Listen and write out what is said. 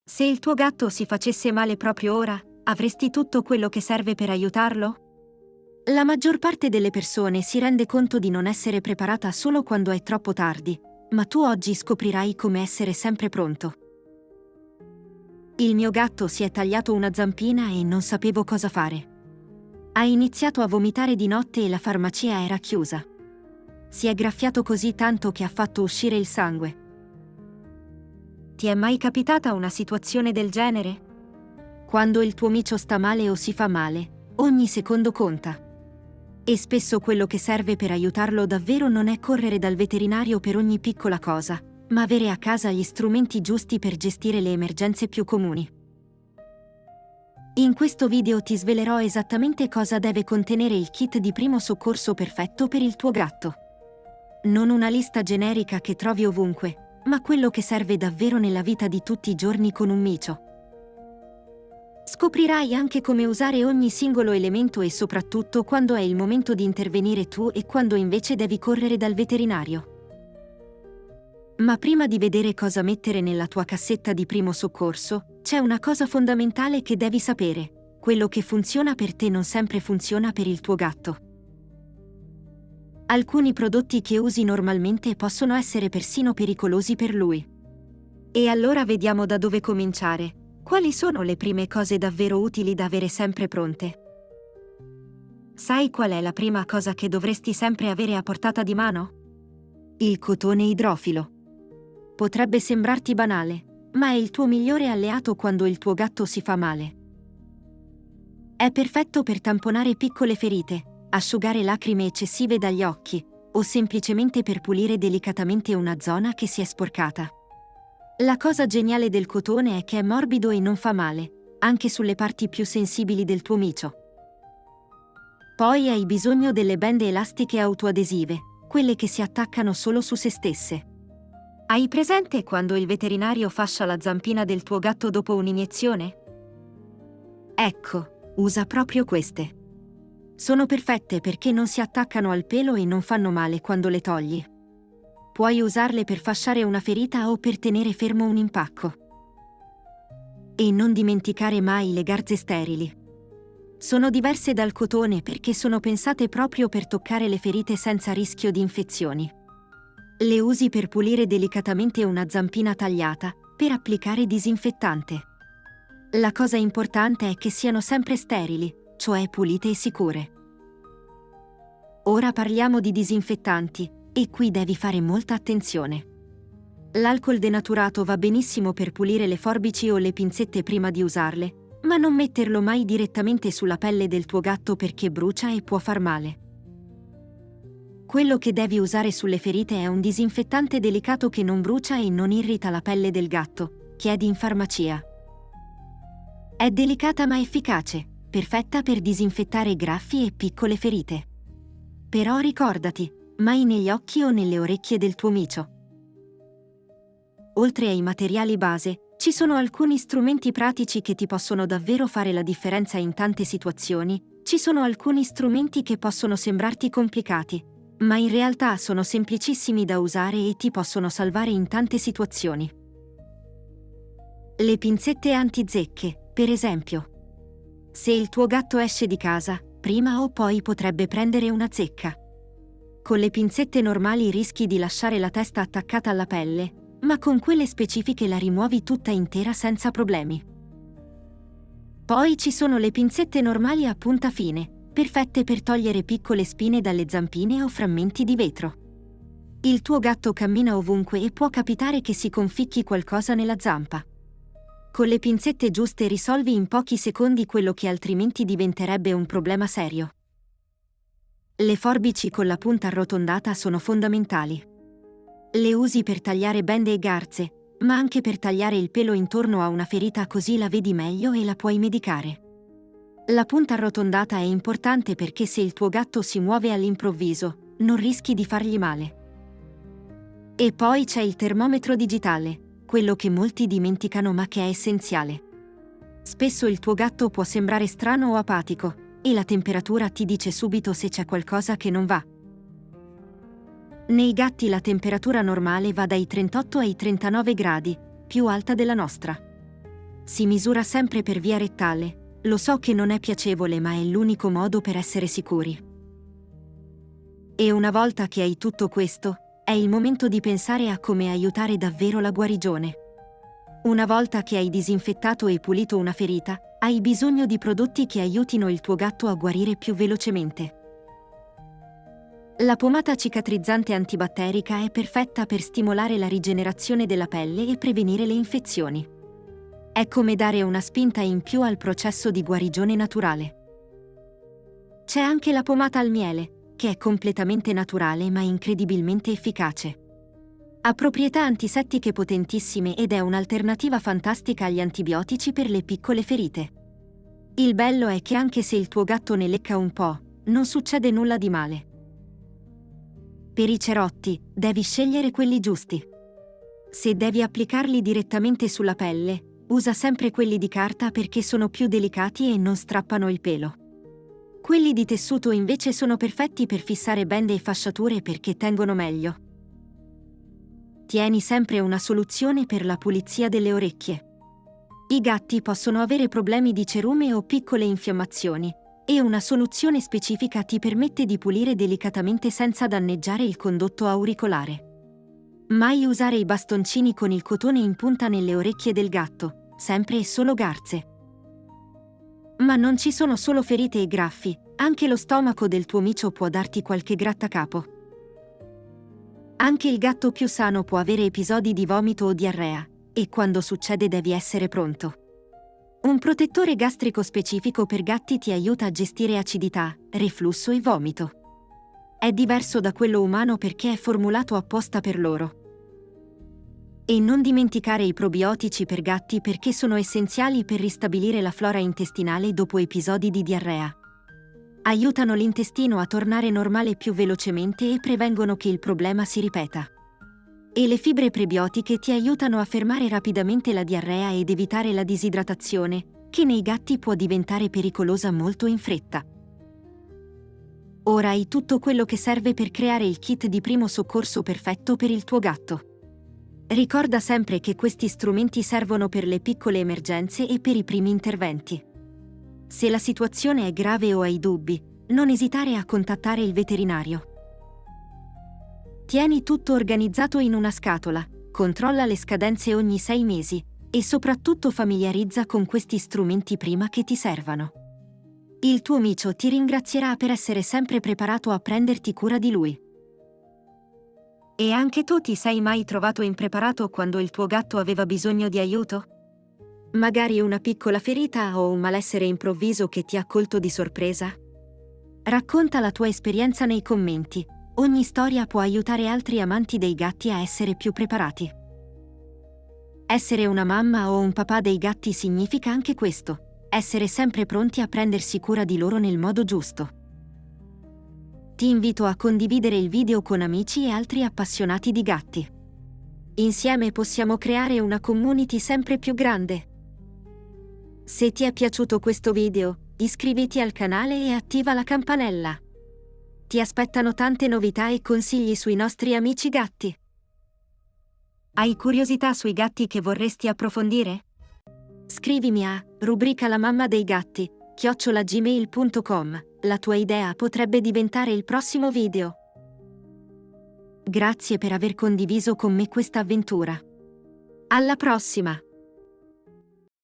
Se il tuo gatto si facesse male proprio ora, avresti tutto quello che serve per aiutarlo? La maggior parte delle persone si rende conto di non essere preparata solo quando è troppo tardi, ma tu oggi scoprirai come essere sempre pronto. Il mio gatto si è tagliato una zampina e non sapevo cosa fare. Ha iniziato a vomitare di notte e la farmacia era chiusa. Si è graffiato così tanto che ha fatto uscire il sangue. Ti è mai capitata una situazione del genere? Quando il tuo micio sta male o si fa male, ogni secondo conta. E spesso quello che serve per aiutarlo davvero non è correre dal veterinario per ogni piccola cosa, ma avere a casa gli strumenti giusti per gestire le emergenze più comuni. In questo video ti svelerò esattamente cosa deve contenere il kit di primo soccorso perfetto per il tuo gatto. Non una lista generica che trovi ovunque, ma quello che serve davvero nella vita di tutti i giorni con un micio. Scoprirai anche come usare ogni singolo elemento e soprattutto quando è il momento di intervenire tu e quando invece devi correre dal veterinario. Ma prima di vedere cosa mettere nella tua cassetta di primo soccorso, c'è una cosa fondamentale che devi sapere: quello che funziona per te non sempre funziona per il tuo gatto. Alcuni prodotti che usi normalmente possono essere persino pericolosi per lui. E allora vediamo da dove cominciare. Quali sono le prime cose davvero utili da avere sempre pronte? Sai qual è la prima cosa che dovresti sempre avere a portata di mano? Il cotone idrofilo. Potrebbe sembrarti banale, ma è il tuo migliore alleato quando il tuo gatto si fa male. È perfetto per tamponare piccole ferite, asciugare lacrime eccessive dagli occhi, o semplicemente per pulire delicatamente una zona che si è sporcata. La cosa geniale del cotone è che è morbido e non fa male, anche sulle parti più sensibili del tuo micio. Poi hai bisogno delle bende elastiche autoadesive, quelle che si attaccano solo su se stesse. Hai presente quando il veterinario fascia la zampina del tuo gatto dopo un'iniezione? Ecco, usa proprio queste. Sono perfette perché non si attaccano al pelo e non fanno male quando le togli. Puoi usarle per fasciare una ferita o per tenere fermo un impacco. E non dimenticare mai le garze sterili. Sono diverse dal cotone perché sono pensate proprio per toccare le ferite senza rischio di infezioni. Le usi per pulire delicatamente una zampina tagliata, per applicare disinfettante. La cosa importante è che siano sempre sterili, cioè pulite e sicure. Ora parliamo di disinfettanti, e qui devi fare molta attenzione. L'alcol denaturato va benissimo per pulire le forbici o le pinzette prima di usarle, ma non metterlo mai direttamente sulla pelle del tuo gatto perché brucia e può far male. Quello che devi usare sulle ferite è un disinfettante delicato che non brucia e non irrita la pelle del gatto. Chiedi in farmacia. È delicata ma efficace, perfetta per disinfettare graffi e piccole ferite. Però ricordati, mai negli occhi o nelle orecchie del tuo micio. Oltre ai materiali base, ci sono alcuni strumenti pratici che ti possono davvero fare la differenza in tante situazioni. Ci sono alcuni strumenti che possono sembrarti complicati, ma in realtà sono semplicissimi da usare e ti possono salvare in tante situazioni. Le pinzette antizecche, per esempio. Se il tuo gatto esce di casa, prima o poi potrebbe prendere una zecca. Con le pinzette normali rischi di lasciare la testa attaccata alla pelle, ma con quelle specifiche la rimuovi tutta intera senza problemi. Poi ci sono le pinzette normali a punta fine, perfette per togliere piccole spine dalle zampine o frammenti di vetro. Il tuo gatto cammina ovunque e può capitare che si conficchi qualcosa nella zampa. Con le pinzette giuste risolvi in pochi secondi quello che altrimenti diventerebbe un problema serio. Le forbici con la punta arrotondata sono fondamentali. Le usi per tagliare bende e garze, ma anche per tagliare il pelo intorno a una ferita così la vedi meglio e la puoi medicare. La punta arrotondata è importante perché se il tuo gatto si muove all'improvviso, non rischi di fargli male. E poi c'è il termometro digitale, quello che molti dimenticano ma che è essenziale. Spesso il tuo gatto può sembrare strano o apatico, e la temperatura ti dice subito se c'è qualcosa che non va. Nei gatti la temperatura normale va dai 38 ai 39 gradi, più alta della nostra. Si misura sempre per via rettale. Lo so che non è piacevole, ma è l'unico modo per essere sicuri. E una volta che hai tutto questo, è il momento di pensare a come aiutare davvero la guarigione. Una volta che hai disinfettato e pulito una ferita, hai bisogno di prodotti che aiutino il tuo gatto a guarire più velocemente. La pomata cicatrizzante antibatterica è perfetta per stimolare la rigenerazione della pelle e prevenire le infezioni. È come dare una spinta in più al processo di guarigione naturale. C'è anche la pomata al miele, che è completamente naturale ma incredibilmente efficace. Ha proprietà antisettiche potentissime ed è un'alternativa fantastica agli antibiotici per le piccole ferite. Il bello è che anche se il tuo gatto ne lecca un po', non succede nulla di male. Per i cerotti, devi scegliere quelli giusti. Se devi applicarli direttamente sulla pelle, usa sempre quelli di carta perché sono più delicati e non strappano il pelo. Quelli di tessuto invece sono perfetti per fissare bende e fasciature perché tengono meglio. Tieni sempre una soluzione per la pulizia delle orecchie. I gatti possono avere problemi di cerume o piccole infiammazioni, e una soluzione specifica ti permette di pulire delicatamente senza danneggiare il condotto auricolare. Mai usare i bastoncini con il cotone in punta nelle orecchie del gatto, sempre e solo garze. Ma non ci sono solo ferite e graffi, anche lo stomaco del tuo micio può darti qualche grattacapo. Anche il gatto più sano può avere episodi di vomito o diarrea, e quando succede devi essere pronto. Un protettore gastrico specifico per gatti ti aiuta a gestire acidità, reflusso e vomito. È diverso da quello umano perché è formulato apposta per loro. E non dimenticare i probiotici per gatti perché sono essenziali per ristabilire la flora intestinale dopo episodi di diarrea. Aiutano l'intestino a tornare normale più velocemente e prevengono che il problema si ripeta. E le fibre prebiotiche ti aiutano a fermare rapidamente la diarrea ed evitare la disidratazione, che nei gatti può diventare pericolosa molto in fretta. Ora hai tutto quello che serve per creare il kit di primo soccorso perfetto per il tuo gatto. Ricorda sempre che questi strumenti servono per le piccole emergenze e per i primi interventi. Se la situazione è grave o hai dubbi, non esitare a contattare il veterinario. Tieni tutto organizzato in una scatola, controlla le scadenze ogni 6 mesi e soprattutto familiarizza con questi strumenti prima che ti servano. Il tuo micio ti ringrazierà per essere sempre preparato a prenderti cura di lui. E anche tu ti sei mai trovato impreparato quando il tuo gatto aveva bisogno di aiuto? Magari una piccola ferita o un malessere improvviso che ti ha colto di sorpresa? Racconta la tua esperienza nei commenti. Ogni storia può aiutare altri amanti dei gatti a essere più preparati. Essere una mamma o un papà dei gatti significa anche questo: essere sempre pronti a prendersi cura di loro nel modo giusto. Ti invito a condividere il video con amici e altri appassionati di gatti. Insieme possiamo creare una community sempre più grande. Se ti è piaciuto questo video, iscriviti al canale e attiva la campanella. Ti aspettano tante novità e consigli sui nostri amici gatti. Hai curiosità sui gatti che vorresti approfondire? Scrivimi a rubricalamammadeigatti@gmail.com. La tua idea potrebbe diventare il prossimo video. Grazie per aver condiviso con me questa avventura. Alla prossima!